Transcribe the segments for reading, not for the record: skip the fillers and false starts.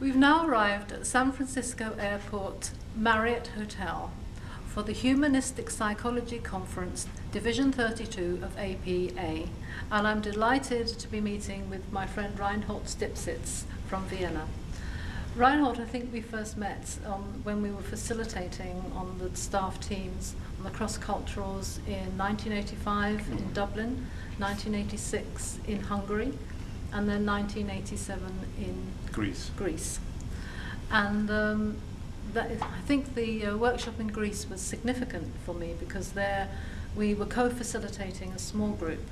We've now arrived at San Francisco Airport Marriott Hotel for the Humanistic Psychology Conference, Division 32 of APA, and I'm delighted to be meeting with my friend Reinhold Stipsitz from Vienna. Reinhold, I think we first met when we were facilitating on the staff teams on the cross-culturals in 1985 in Dublin, 1986 in Hungary, and then 1987 in Greece. And I think the workshop in Greece was significant for me because there we were co-facilitating a small group,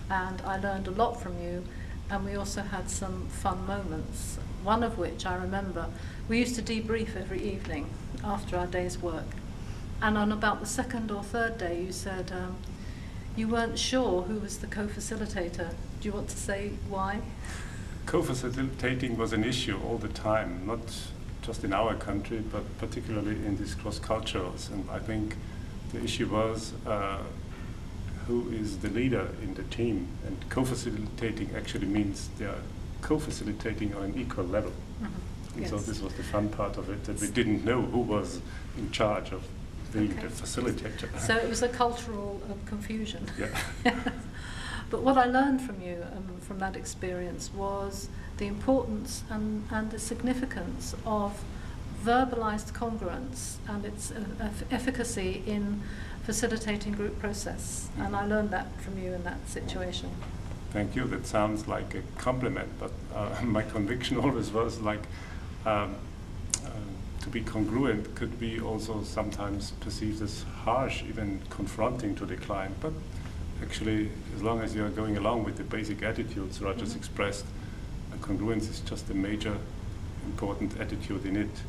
and I learned a lot from you, and we also had some fun moments, one of which I remember. We used to debrief every evening after our day's work, and on about the second or third day you said you weren't sure who was the co-facilitator. Do you want to say why? Co-facilitating was an issue all the time, not just in our country, but particularly in these cross-culturals. And I think the issue was who is the leader in the team. And co-facilitating actually means they are co-facilitating on an equal level. Mm-hmm. And yes. So this was the fun part of it, that we didn't know who was in charge of being the facilitator. So it was a cultural confusion. Yeah. But what I learned from you, from that experience, was the importance and the significance of verbalized congruence and its efficacy in facilitating group process. And I learned that from you in that situation. Thank you. That sounds like a compliment, but my conviction always was like to be congruent could be also sometimes perceived as harsh, even confronting to the client. But actually, as long as you're going along with the basic attitudes Roger's expressed, congruence is just a major important attitude in it.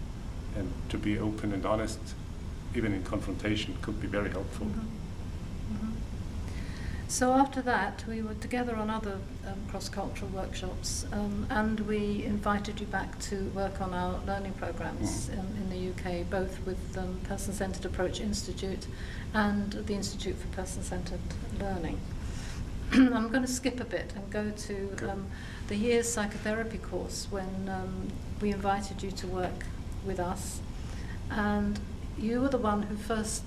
And to be open and honest, even in confrontation, could be very helpful. Mm-hmm. Mm-hmm. So after that, we were together on other cross-cultural workshops, and we invited you back to work on our learning programs in the UK, both with the Person-Centered Approach Institute and the Institute for Person-Centered Learning. I'm going to skip a bit and go to the year's psychotherapy course when we invited you to work with us, and you were the one who first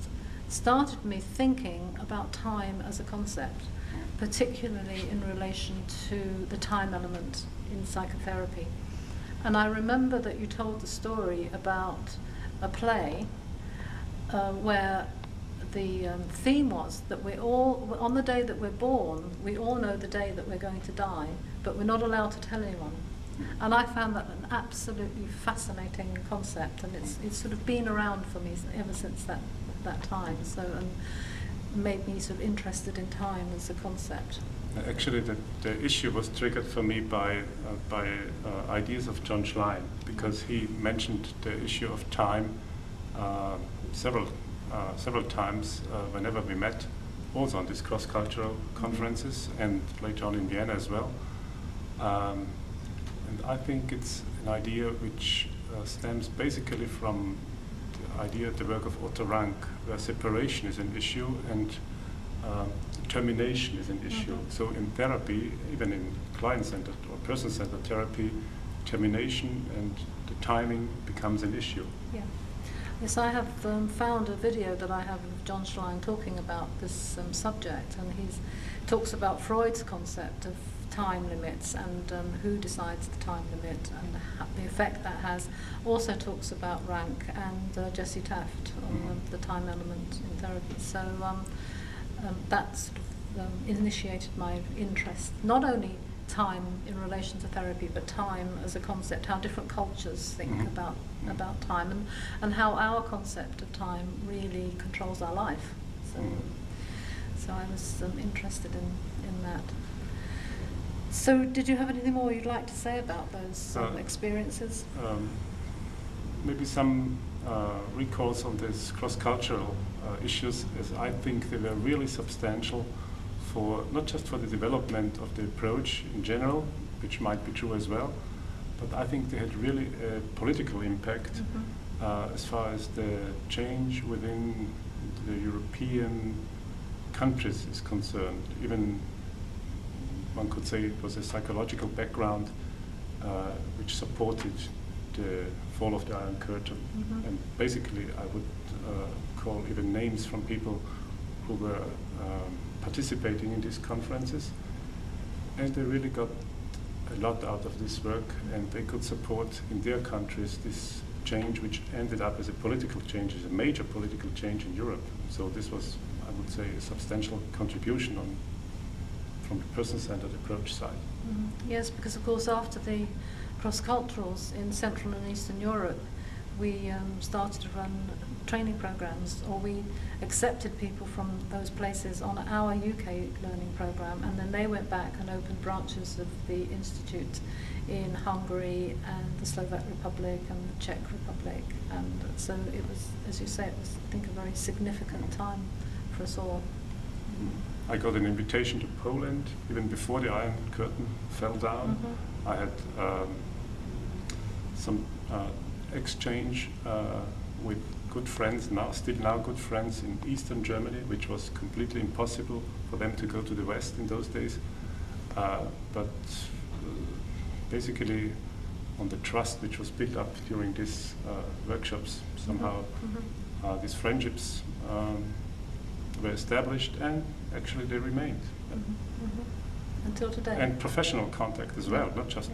started me thinking about time as a concept, particularly in relation to the time element in psychotherapy. And I remember that you told the story about a play where the theme was that we're all, on the day that we're born, we all know the day that we're going to die, but we're not allowed to tell anyone. And I found that an absolutely fascinating concept, and it's sort of been around for me ever since that time, so made me sort of interested in time as a concept. Actually, the issue was triggered for me by ideas of John Schlein, because he mentioned the issue of time several times whenever we met, also on these cross-cultural conferences and later on in Vienna as well. And I think it's an idea which stems basically from the idea of the work of Otto Rank, where separation is an issue and termination is an issue. Mm-hmm. So in therapy, even in client-centered or person-centered therapy, termination and the timing becomes an issue. Yeah. Yes, I have found a video that I have of John Schlein talking about this subject, and he talks about Freud's concept of time limits and who decides the time limit and the effect that has. Also talks about Rank and Jesse Taft on the time element in therapy. So that sort of initiated my interest, not only time in relation to therapy, but time as a concept, how different cultures think about time, and how our concept of time really controls our life. So I was interested in that. So did you have anything more you'd like to say about those experiences? Maybe some recalls on these cross-cultural issues, as I think they were really substantial for, not just for the development of the approach in general, which might be true as well, but I think they had really a political impact as far as the change within the European countries is concerned. Even one could say it was a psychological background which supported the fall of the Iron Curtain. And basically I would call even names from people who were participating in these conferences, and they really got a lot out of this work, and they could support in their countries this change, which ended up as a political change, as a major political change in Europe. So this was, I would say, a substantial contribution from the person-centered approach side. Yes, because of course after the cross-culturals in Central and Eastern Europe, we started to run training programs, or we accepted people from those places on our UK learning program, and then they went back and opened branches of the Institute in Hungary and the Slovak Republic and the Czech Republic. And so it was, as you say, it was, I think, a very significant time for us all. I got an invitation to Poland even before the Iron Curtain fell down. I had some exchange with good friends, still good friends in Eastern Germany, which was completely impossible for them to go to the West in those days. But basically, on the trust which was built up during these workshops, somehow these friendships were established, and actually they remained. Until today. And professional contact as well, not just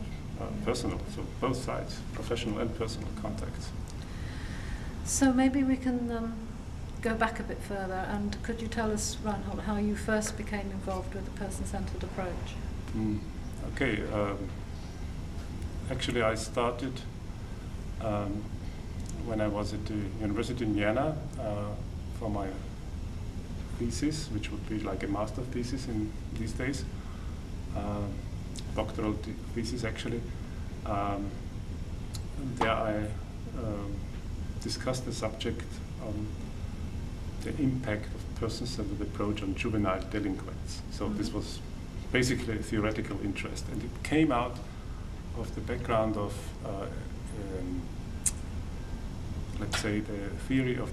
personal, so both sides, professional and personal contacts. So maybe we can go back a bit further, and could you tell us, Reinhold, how you first became involved with the person-centered approach? Okay, actually I started when I was at the University in Vienna for my thesis, which would be like a master thesis in these days, doctoral thesis actually. There I discussed the subject on the impact of person-centered approach on juvenile delinquents. So this was basically a theoretical interest, and it came out of the background of, let's say, the theory of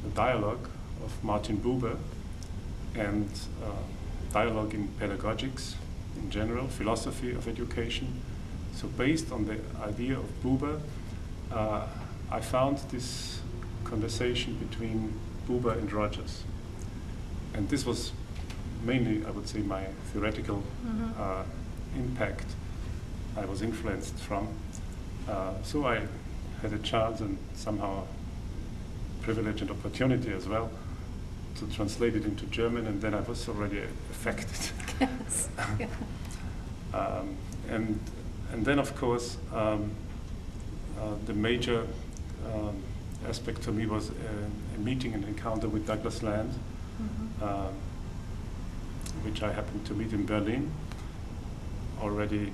the dialogue of Martin Buber, and dialogue in pedagogics in general, philosophy of education. So based on the idea of Buber, I found this conversation between Buber and Rogers. And this was mainly, I would say, my theoretical impact I was influenced from. So I had a chance and somehow privilege and opportunity as well to translate it into German, and then I was already affected. Yes. And then, of course, the major aspect to me was a meeting and encounter with Douglas Land, which I happened to meet in Berlin already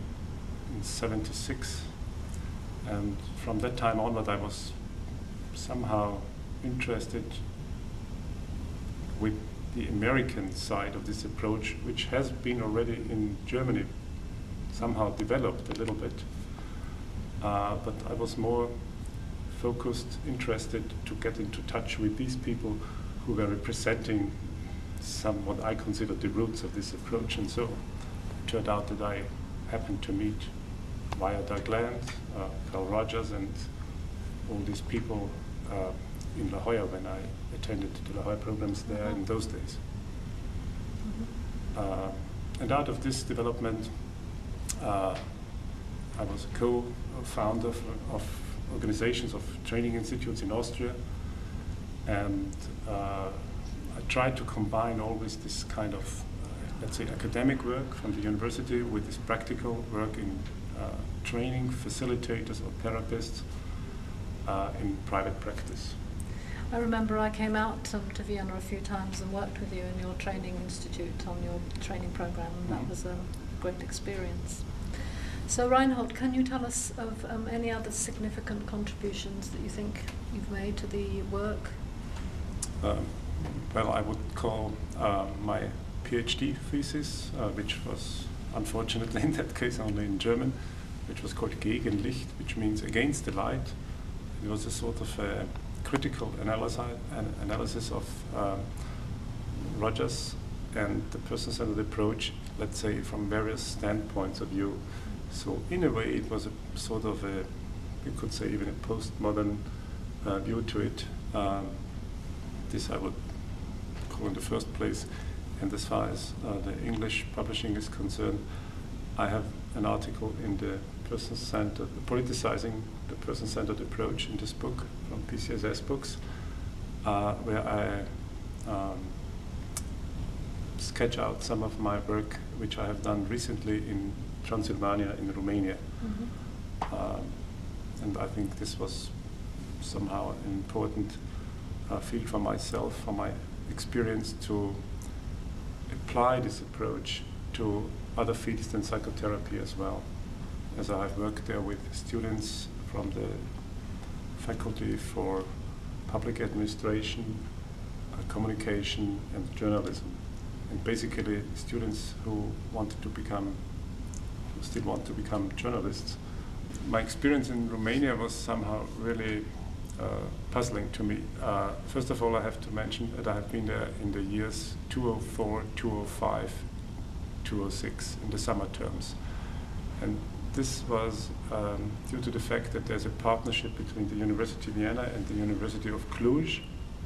in '76. And from that time onward, I was somehow interested with the American side of this approach, which has been already in Germany somehow developed a little bit. But I was more focused, interested to get into touch with these people who were representing some what I consider the roots of this approach. And so it turned out that I happened to meet via Doug Land, Carl Rogers, and all these people in La Jolla when I attended the La Jolla programs there in those days. And out of this development, I was a co-founder of organizations of training institutes in Austria, and I tried to combine always this kind of, let's say, academic work from the university with this practical work in training facilitators or therapists in private practice. I remember I came out to Vienna a few times and worked with you in your training institute on your training program, and that was a great experience. So Reinhold, can you tell us of any other significant contributions that you think you've made to the work? Well, I would call my PhD thesis, which was unfortunately in that case only in German, which was called Gegenlicht, which means against the light. It was a sort of a critical analysis of Rogers and the person-centered approach, let's say, from various standpoints of view. So in a way, it was a sort of a you could say even a postmodern view to it. This I would call in the first place. And as far as the English publishing is concerned, I have an article in the person-centered, politicizing the person-centered approach in this book from PCSS Books, where I sketch out some of my work which I have done recently in Transylvania in Romania. And I think this was somehow an important field for myself, for my experience, to apply this approach to other fields than psychotherapy as well, as I have worked there with students from the faculty for public administration, communication and journalism, and basically students who still want to become journalists. My experience in Romania was somehow really puzzling to me. First of all, I have to mention that I have been there in the years 2004, 2005, 2006 in the summer terms. And this was due to the fact that there's a partnership between the University of Vienna and the University of Cluj,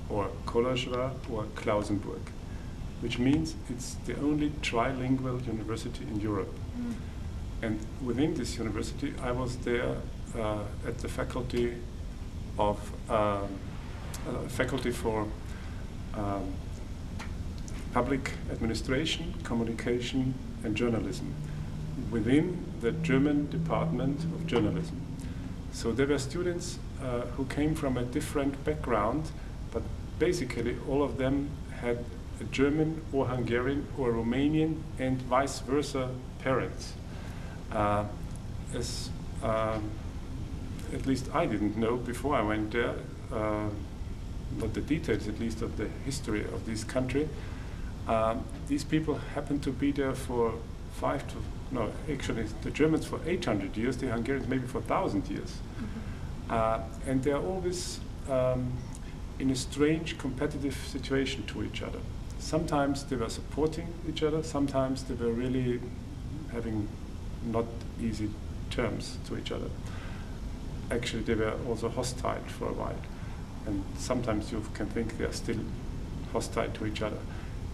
or Kolozsvár, or Klausenburg, which means it's the only trilingual university in Europe. And within this university, I was there at the faculty of faculty for public administration, communication, and journalism within the German Department of Journalism. So there were students who came from a different background, but basically all of them had a German or Hungarian or Romanian and vice versa parents. At least I didn't know before I went there, not the details at least of the history of this country. These people happened to be there for actually the Germans for 800 years, the Hungarians maybe for 1,000 years. And they're always in a strange competitive situation to each other. Sometimes they were supporting each other, sometimes they were really having not easy terms to each other. Actually, they were also hostile for a while. And sometimes you can think they are still hostile to each other.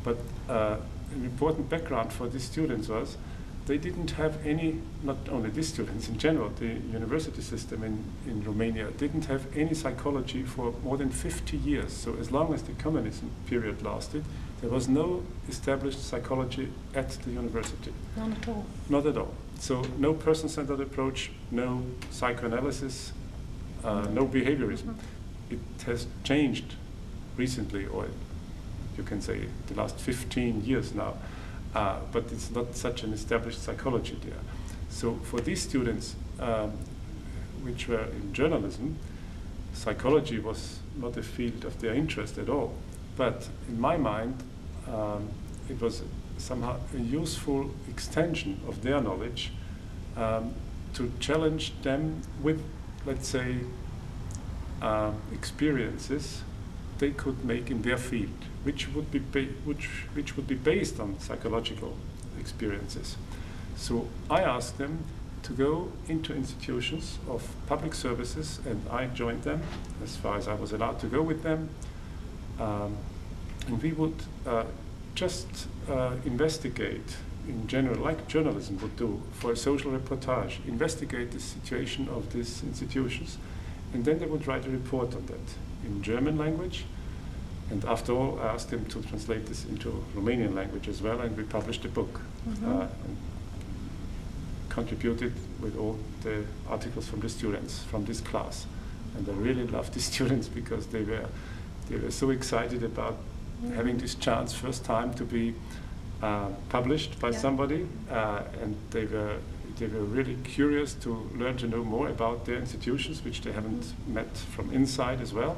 But an important background for these students was they didn't have any, not only these students, in general, the university system in Romania didn't have any psychology for more than 50 years. So as long as the communism period lasted, there was no established psychology at the university. None at all. Not at all. So no person-centered approach, no psychoanalysis, no behaviorism. It has changed recently, or you can say the last 15 years now, but it's not such an established psychology there. So for these students, which were in journalism, psychology was not a field of their interest at all. But in my mind, it was somehow a useful extension of their knowledge to challenge them with, let's say, experiences they could make in their field, which would be based on psychological experiences. So I asked them to go into institutions of public services, and I joined them as far as I was allowed to go with them. And we would just investigate in general, like journalism would do for a social reportage, investigate the situation of these institutions, and then they would write a report on that in German language. And after all, I asked them to translate this into Romanian language as well, and we published a book and contributed with all the articles from the students from this class. And I really loved the students because they were so excited about having this chance, first time to be published by somebody, and they were really curious to learn to know more about their institutions, which they haven't met from inside as well.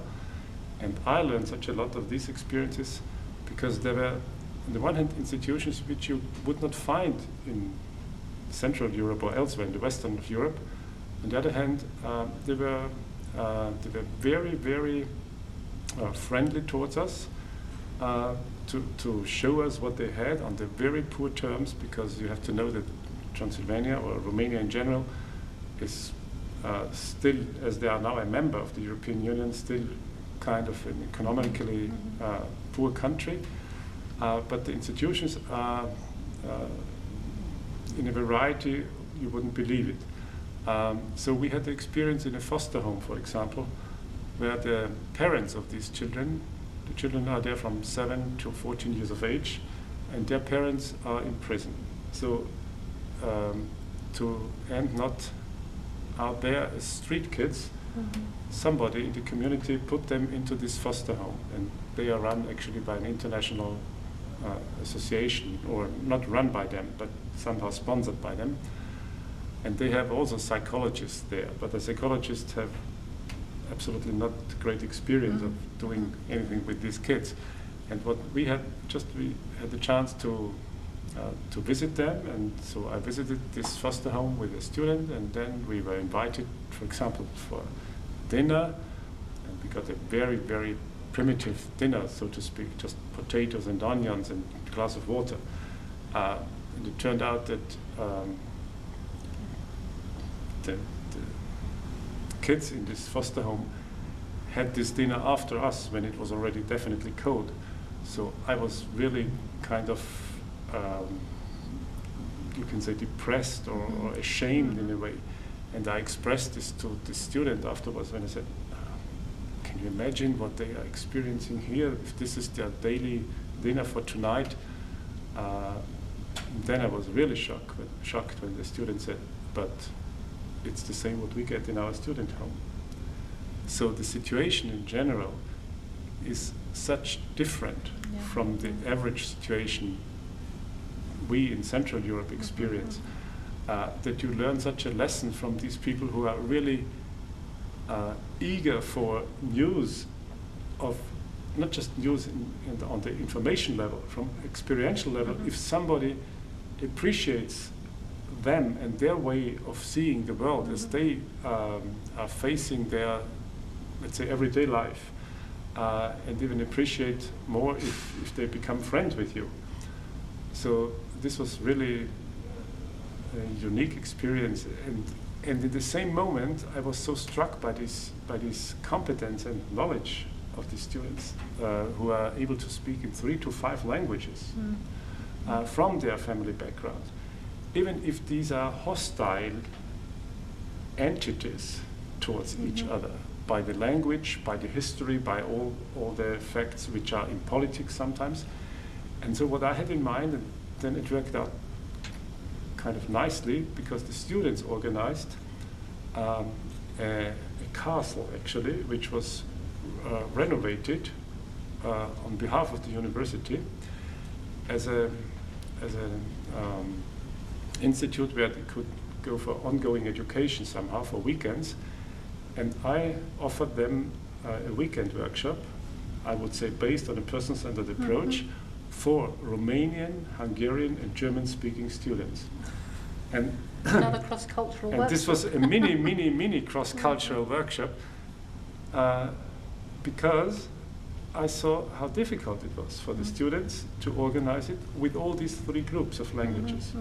And I learned such a lot of these experiences because there were, on the one hand, institutions which you would not find in Central Europe or elsewhere in the Western of Europe. On the other hand, they were very, very friendly towards us, to show us what they had on the very poor terms, because you have to know that Transylvania, or Romania in general, is still, as they are now a member of the European Union, still kind of an economically poor country. But the institutions are in a variety, you wouldn't believe it. So we had the experience in a foster home, for example, where the parents of these children, the children are there from 7 to 14 years of age, and their parents are in prison. So to end not out there as street kids, somebody in the community put them into this foster home, and they are run actually by an international association, or not run by them, but somehow sponsored by them. And they have also psychologists there, but the psychologists have absolutely not great experience of doing anything with these kids. And what we had the chance to visit them, and so I visited this foster home with a student, and then we were invited, for example, for dinner, and we got a very, very primitive dinner, so to speak, just potatoes and onions and a glass of water. And it turned out that the kids in this foster home had this dinner after us, when it was already definitely cold. So I was really kind of, you can say, depressed or ashamed in a way. And I expressed this to the student afterwards when I said, can you imagine what they are experiencing here, if this is their daily dinner for tonight? Then I was really shocked when the student said, but it's the same what we get in our student home. So the situation in general is such different from the average situation we in Central Europe experience, that you learn such a lesson from these people who are really eager for news, of not just news on the information level, from experiential level. If somebody appreciates them and their way of seeing the world as they are facing their, let's say, everyday life, and even appreciate more if they become friends with you. So this was really a unique experience, and in the same moment I was so struck by this competence and knowledge of the students who are able to speak in 3 to 5 languages from their family background. Even if these are hostile entities towards each other, by the language, by the history, by all the facts which are in politics sometimes. And so what I had in mind, and then it worked out kind of nicely, because the students organized a castle, actually, which was renovated on behalf of the university as an institute where they could go for ongoing education somehow for weekends. And I offered them a weekend workshop, I would say based on a person-centered approach, for Romanian, Hungarian, and German-speaking students. And another cross-cultural workshop. This was a mini cross-cultural workshop, because I saw how difficult it was for the students to organize it with all these 3 groups of languages.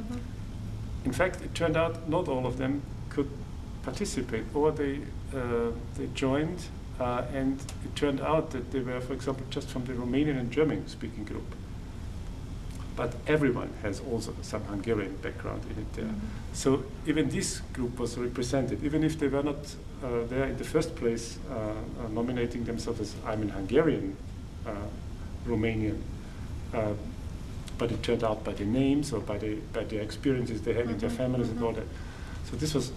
In fact, it turned out not all of them could participate, or they joined, and it turned out that they were, for example, just from the Romanian and German-speaking group. But everyone has also some Hungarian background in it there. So even this group was represented, even if they were not there in the first place nominating themselves as I'm an Hungarian Romanian, but it turned out by the names or by the experiences they had in their families and all that. So this was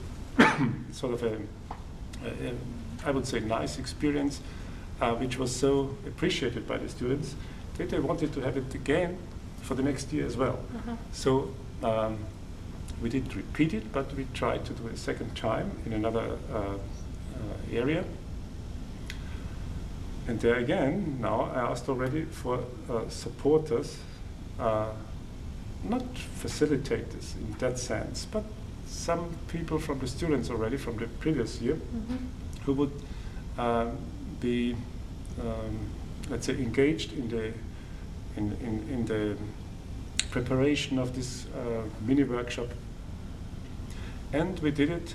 sort of a, I would say, nice experience, which was so appreciated by the students that they wanted to have it again for the next year as well. So we didn't repeat it, but we tried to do it a second time in another area. And there again, now I asked already for supporters, not facilitators in that sense, but some people from the students already from the previous year who would be, let's say, engaged in the preparation of this mini workshop. And we did it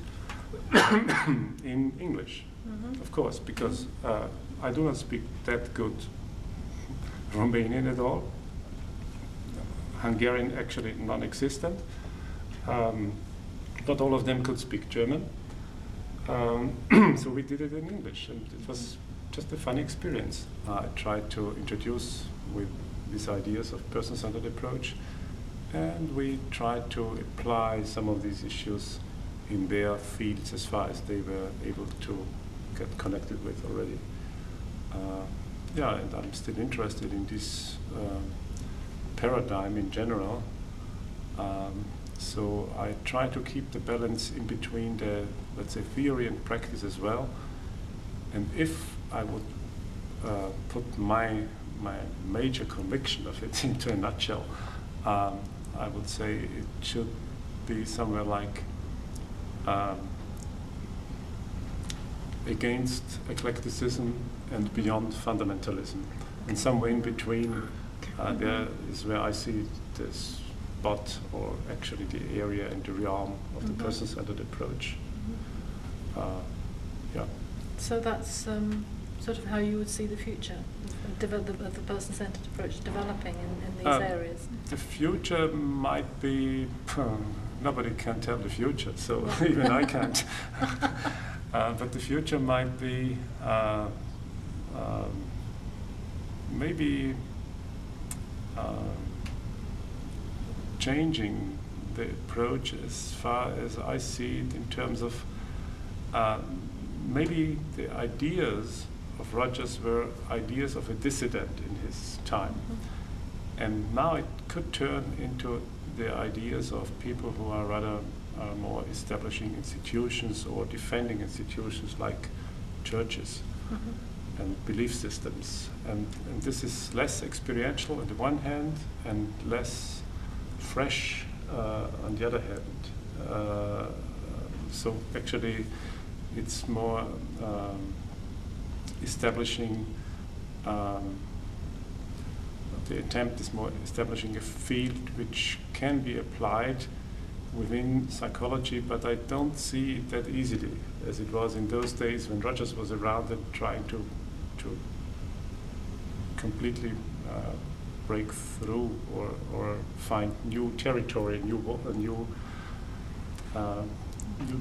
in English, of course, because I do not speak that good Romanian at all. Hungarian actually non-existent. Not all of them could speak German. So we did it in English, and it was just a fun experience. I tried to introduce with these ideas of person-centered approach, and we tried to apply some of these issues in their fields as far as they were able to get connected with already. Yeah, and I'm still interested in this paradigm in general. So I try to keep the balance in between the, let's say, theory and practice as well. And if I would put my major conviction of it into a nutshell, I would say it should be somewhere like against eclecticism and beyond fundamentalism. And somewhere in between, there is where I see this spot, or actually the area and the realm of the person-centered approach. Yeah. So that's sort of how you would see the future of the person-centered approach developing in these areas? The future might be, nobody can tell the future, so even I can't. But the future might be maybe changing the approach as far as I see it in terms of maybe the ideas of Rogers were ideas of a dissident in his time. And now it could turn into the ideas of people who are rather more establishing institutions or defending institutions like churches and belief systems. And this is less experiential on the one hand and less fresh on the other hand. So actually it's more establishing, the attempt is more establishing a field which can be applied within psychology, but I don't see it that easily as it was in those days when Rogers was around and trying to completely break through or find new territory, new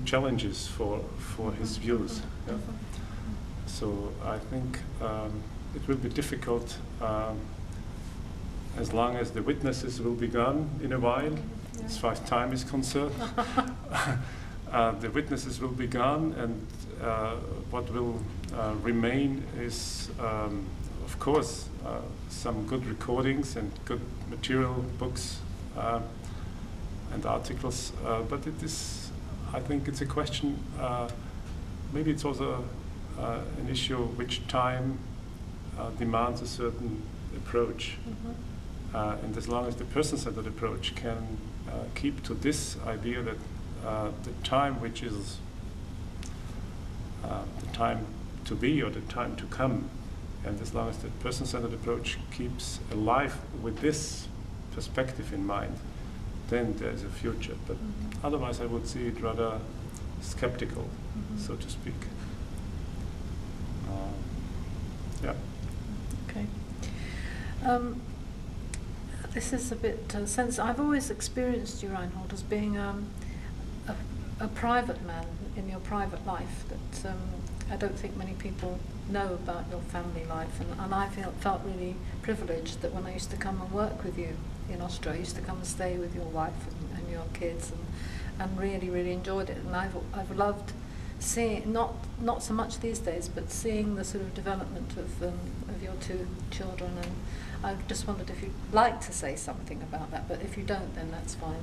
challenges for his views. Yeah. So I think it will be difficult as long as the witnesses will be gone in a while, as far as time is concerned. The witnesses will be gone, and what will remain is, of course, some good recordings and good material, books and articles, but it is, I think it's a question, maybe it's also an issue which time demands a certain approach. And as long as the person-centered approach can keep to this idea that the time which is the time to be or the time to come, and as long as the person-centered approach keeps alive with this perspective in mind, then there's a future. But otherwise I would see it rather skeptical, so to speak. Yeah. Okay. This is a bit since I've always experienced you, Reinhold, as being a private man in your private life that I don't think many people know about your family life, and I felt really privileged that when I used to come and work with you in Austria, I used to come and stay with your wife and your kids, and really enjoyed it, and I've loved seeing, not so much these days, but seeing the sort of development of your two children. And I just wondered if you'd like to say something about that, but if you don't, then that's fine.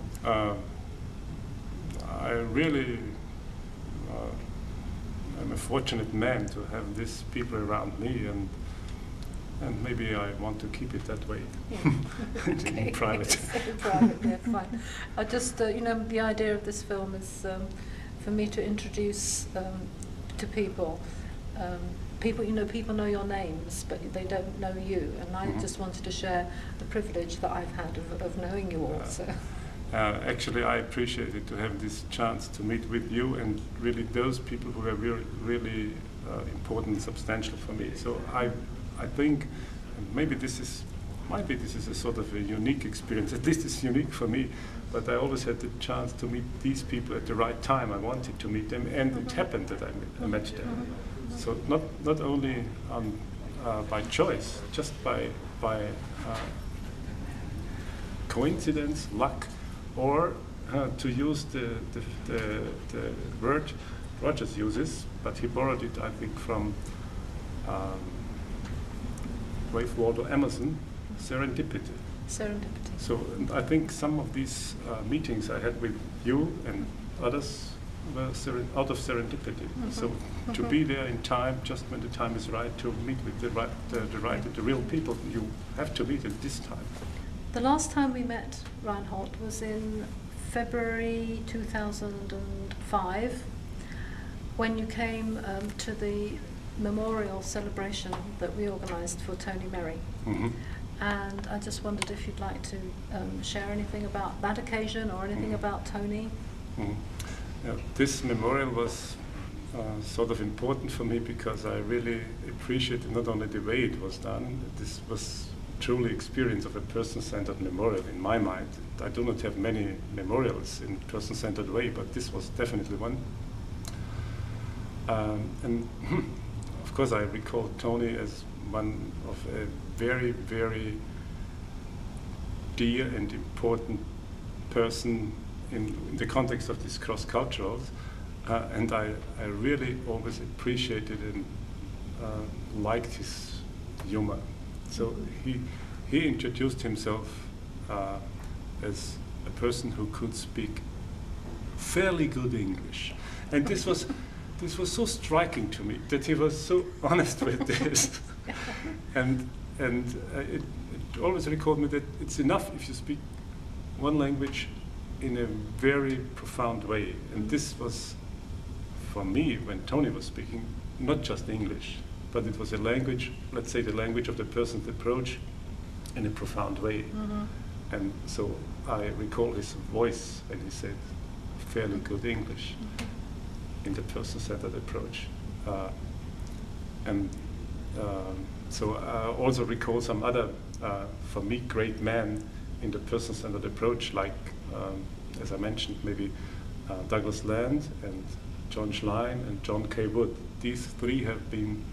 I really am a fortunate man to have these people around me, and maybe I want to keep it that way. Yeah. In private. In private, yeah, fine. I just, the idea of this film is for me to introduce to people. People know your names, but they don't know you, and I just wanted to share the privilege that I've had of knowing you all. So. Actually, I appreciated to have this chance to meet with you and really those people who are really important and substantial for me. So I think maybe this is a sort of a unique experience. At least it's unique for me. But I always had the chance to meet these people at the right time. I wanted to meet them, and it happened that I met them. So not only by choice, just by coincidence, luck, or to use the word Rogers uses, but he borrowed it, I think, from Ralph Waldo Emerson, serendipity. Serendipity. So I think some of these meetings I had with you and others were out of serendipity. So to be there in time, just when the time is right, to meet with the real people you have to meet at this time. The last time we met, Reinhold, was in February 2005, when you came to the memorial celebration that we organised for Tony Merry. And I just wondered if you'd like to share anything about that occasion or anything about Tony. Yeah, this memorial was sort of important for me because I really appreciated not only the way it was done. This was truly experience of a person-centered memorial in my mind. I do not have many memorials in person-centered way, but this was definitely one. And of course I recall Tony as one of a very, very dear and important person in the context of these cross-culturals, and I really always appreciated and liked his humor. So he introduced himself as a person who could speak fairly good English, and this was so striking to me that he was so honest with this, and it always recalled me that it's enough if you speak one language in a very profound way, and this was for me when Tony was speaking not just English, but it was a language, let's say the language of the person's approach in a profound way. And so I recall his voice when he said fairly good English in the person-centered approach. So I also recall some other, for me, great men in the person-centered approach, like, as I mentioned, maybe Douglas Land and John Schlein and John K. Wood. These three have been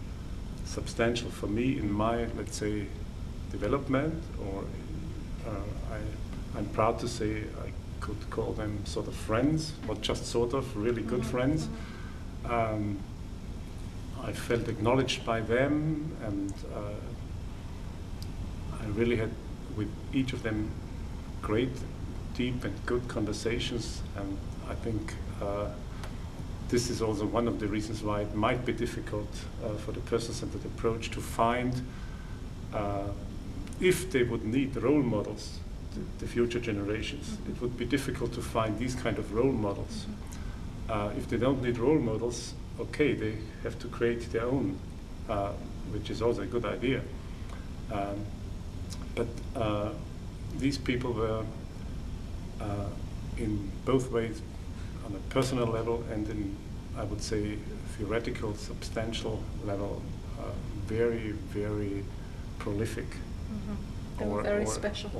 substantial for me in my, let's say, development, or I'm proud to say I could call them sort of friends, not just sort of, really good friends. I felt acknowledged by them, and I really had with each of them great, deep and good conversations, and I think this is also one of the reasons why it might be difficult for the person-centered approach to find, if they would need role models, the future generations, it would be difficult to find these kind of role models. If they don't need role models, okay, they have to create their own, which is also a good idea. But these people were in both ways, on a personal level and in, I would say, theoretical, substantial level, very, very prolific. They were very special.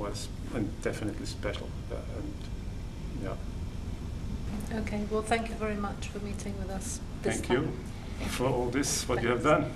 And definitely special. And yeah. Okay, well, thank you very much for meeting with us this time. Thank you for all this, what you have done.